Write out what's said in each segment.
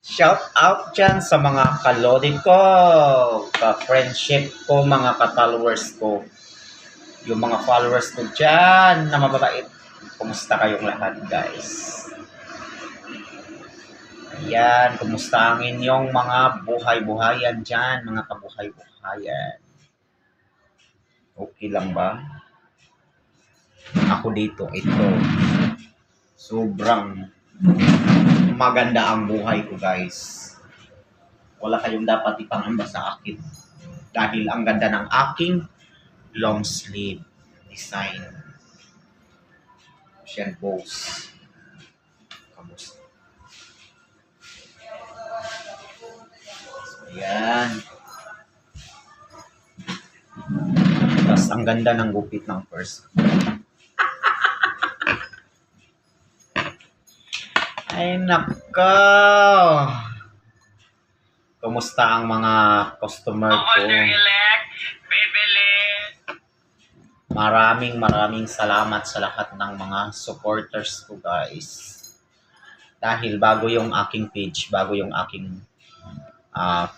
Shout out dyan sa mga kalodi ko, ka-friendship ko, mga ka-followers ko. Yung mga followers ko dyan na mababait. Kumusta kayong lahat, guys? Ayan, kumusta ang inyong mga buhay-buhayan dyan, mga kabuhay-buhayan? Okay lang ba? Ako dito, ito. Sobrang maganda ang buhay ko, guys. Wala kayong dapat ipangamba sa akin. Dahil ang ganda ng aking long sleeve design. Siyan, boss. Kamusta? Ayan. Tapos ang ganda ng gupit ng purse. Ay, nako. Kumusta ang mga customer ko? Maraming salamat sa lahat ng mga supporters ko, guys. Dahil bago yung aking page, bago yung aking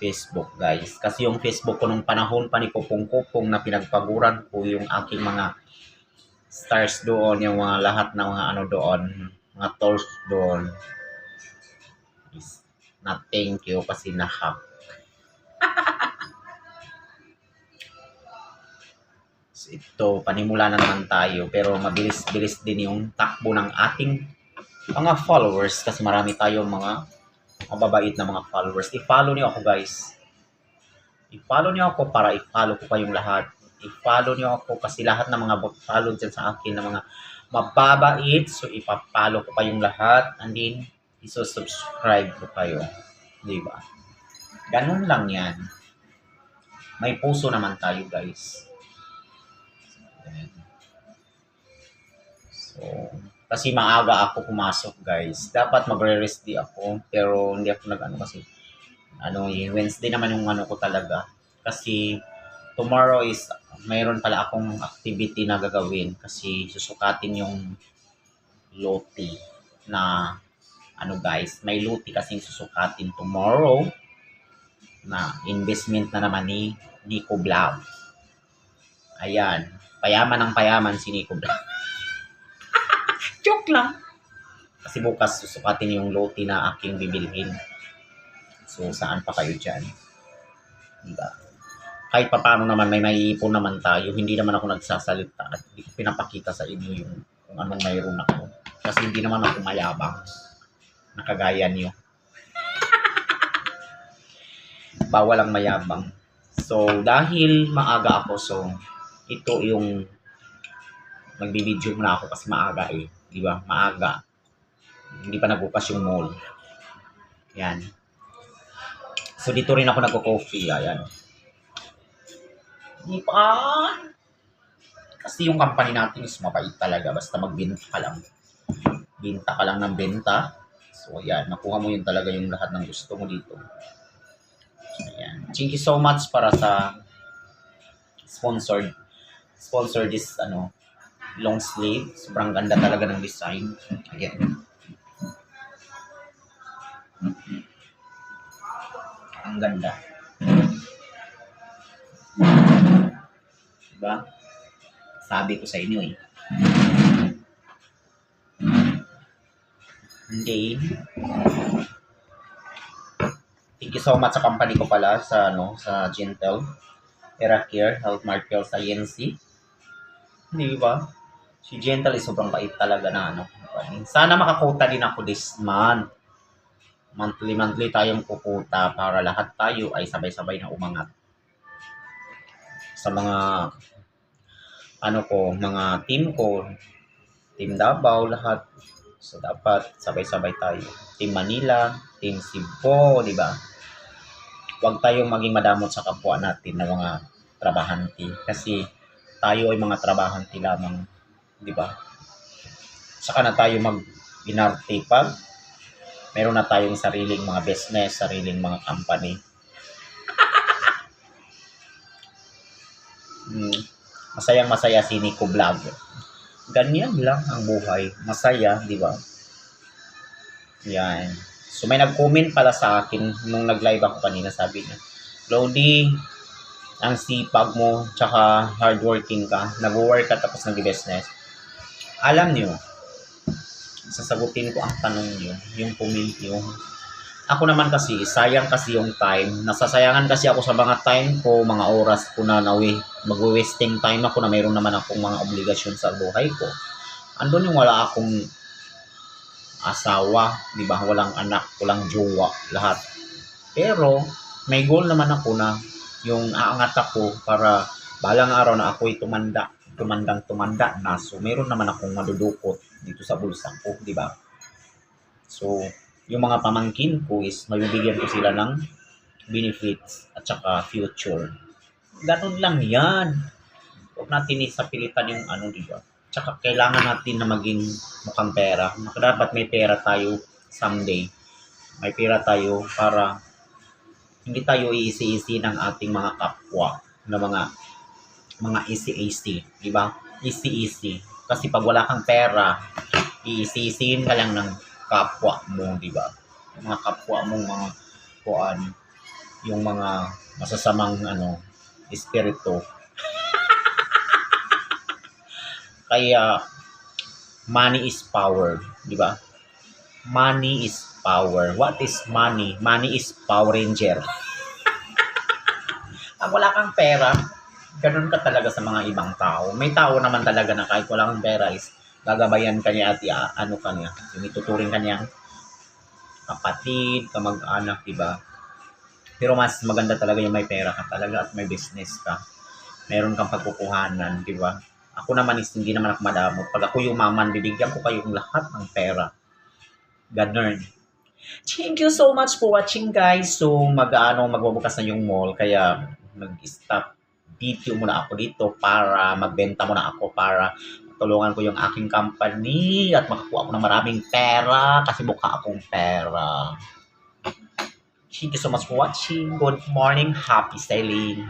Facebook, guys. Kasi yung Facebook ko nung panahon pa ni Kupong-Kupong na pinagpaguran ko yung aking mga stars doon, yung mga lahat ng mga ano doon, mga tools doon. Na thank you kasi na-hack. So, ito, panimula na naman tayo pero mabilis-bilis din yung takbo ng ating mga followers kasi marami tayong mga mababait na mga followers. I-follow niyo ako, guys. I-follow niyo ako para i-follow ko kayong lahat. I-follow niyo ako kasi lahat ng mga follow dyan sa akin na mga mababait. So, ipa-follow ko kayong lahat and then iso-subscribe ko kayo. Diba? Ganun lang yan. May puso naman tayo, guys. So, kasi maaga ako pumasok, guys. Dapat magre-rest di ako, pero hindi ako nag-ano kasi Wednesday naman yung ano ko talaga. Kasi tomorrow is mayroon pala akong activity na gagawin kasi susukatin yung loti na guys, may loti kasing susukatin tomorrow na investment na naman ni Nico Vlog. Ayan, payaman ng payaman si Nico Vlog. Joke lang. Kasi bukas susukatin yung loti na aking bibilhin. So, saan pa kayo dyan? Diba? Kahit pa paano naman, may maiipon naman tayo. Hindi naman ako nagsasalita at pinapakita sa inyo yung kung anong mayroon ako. Kasi hindi naman ako mayabang. Nakagaya niyo. Bawal ang mayabang. So, dahil maaga ako, so, ito yung magbibideo muna ako kasi maaga eh. Di ba? Maaga. Hindi pa nagbukas yung mall. Yan. So, dito rin ako nagko-coffee. Ayan. Di pa. Kasi yung company natin is mabait talaga. Basta magbenta ka lang. Benta ka lang ng benta. So, ayan. Nakuha mo yun talaga yung lahat ng gusto mo dito. So, ayan. Thank you so much para sa sponsor this, long sleeve. Sobrang ganda talaga ng design. Ayan. Ang ganda. Diba? Sabi ko sa inyo eh. Hindi. Thank you so much sa company ko pala sa sa Gentle, Eracare, Health Markel sa INC. Di ba? Si Gentle is sobrang bait talaga na Sana makakuta din ako this month. Monthly tayong kukuta para lahat tayo ay sabay-sabay na umangat. Sa mga mga team ko, Team Davao, lahat. So, dapat sabay-sabay tayo. Team Manila, Team Cebu, di ba? Huwag tayong maging madamot sa kapwa natin na mga trabahante. Kasi tayo ay mga trabahante lamang, di ba? Saka na tayo mag-inarte pag meron na tayong sariling mga business, sariling mga company. Masayang-masaya si Nico Vlog. Ganyan lang ang buhay. Masaya, di ba? Yan. So may nag-comment pala sa akin nung nag-live ako kanina, sabi niya, Lodi, ang sipag mo, tsaka hardworking ka, nag-work ka tapos nag-business. Alam niyo, sasagutin ko ang tanong niyo, yung comment niyo. Ako naman kasi, sayang kasi yung time. Nasasayangan kasi ako sa mga time ko, mga oras ko na mag-wasting time ako na mayroon naman akong mga obligasyon sa buhay ko. Andun yung wala akong asawa, di ba? Walang anak, walang jowa, lahat. Pero, may goal naman ako na yung aangat ako para balang araw na ako'y tumanda na. So, meron naman akong madudukot dito sa bulsa ko, di ba? So, yung mga pamangkin ko is mabibigyan ko sila ng benefits at saka future. Ganun lang yan. Huwag natin isapilitan yung ano, di ba? Tsaka kailangan natin na maging mukhang pera. Dapat may pera tayo someday. May pera tayo para hindi tayo iisi-isi ng ating mga kapwa na mga easy-easy, di ba? Easy-easy. Kasi pag wala kang pera, iisi-isiin ka lang ng kapwa mo, di ba? Yung mga kapwa mong mga kuan, yung mga masasamang espiritu. Kaya money is power, di ba? Money is power. What is money? Money is Power Ranger. Pag wala kang pera, ganun ka talaga sa mga ibang tao. May tao naman talaga na kahit wala kang pera is gagabayan ka niya at ka niya. Yung ituturing ka niyang kapatid, kamag-anak, di ba? Pero mas maganda talaga yung may pera ka talaga at may business ka. Meron kang pagkukuhanan, di ba? Ako naman is hindi naman ako madamot. Pag ako yumaman, bibigyan ko kayong lahat ng pera. Ganun. Thank you so much for watching, guys. So, magbubukas na yung mall. Kaya, mag-stop video muna ako dito para magbenta muna ako para tulungan ko yung aking company at makakuha ako ng maraming pera kasi mukha akong pera. Thank you so much for watching. Good morning. Happy sailing.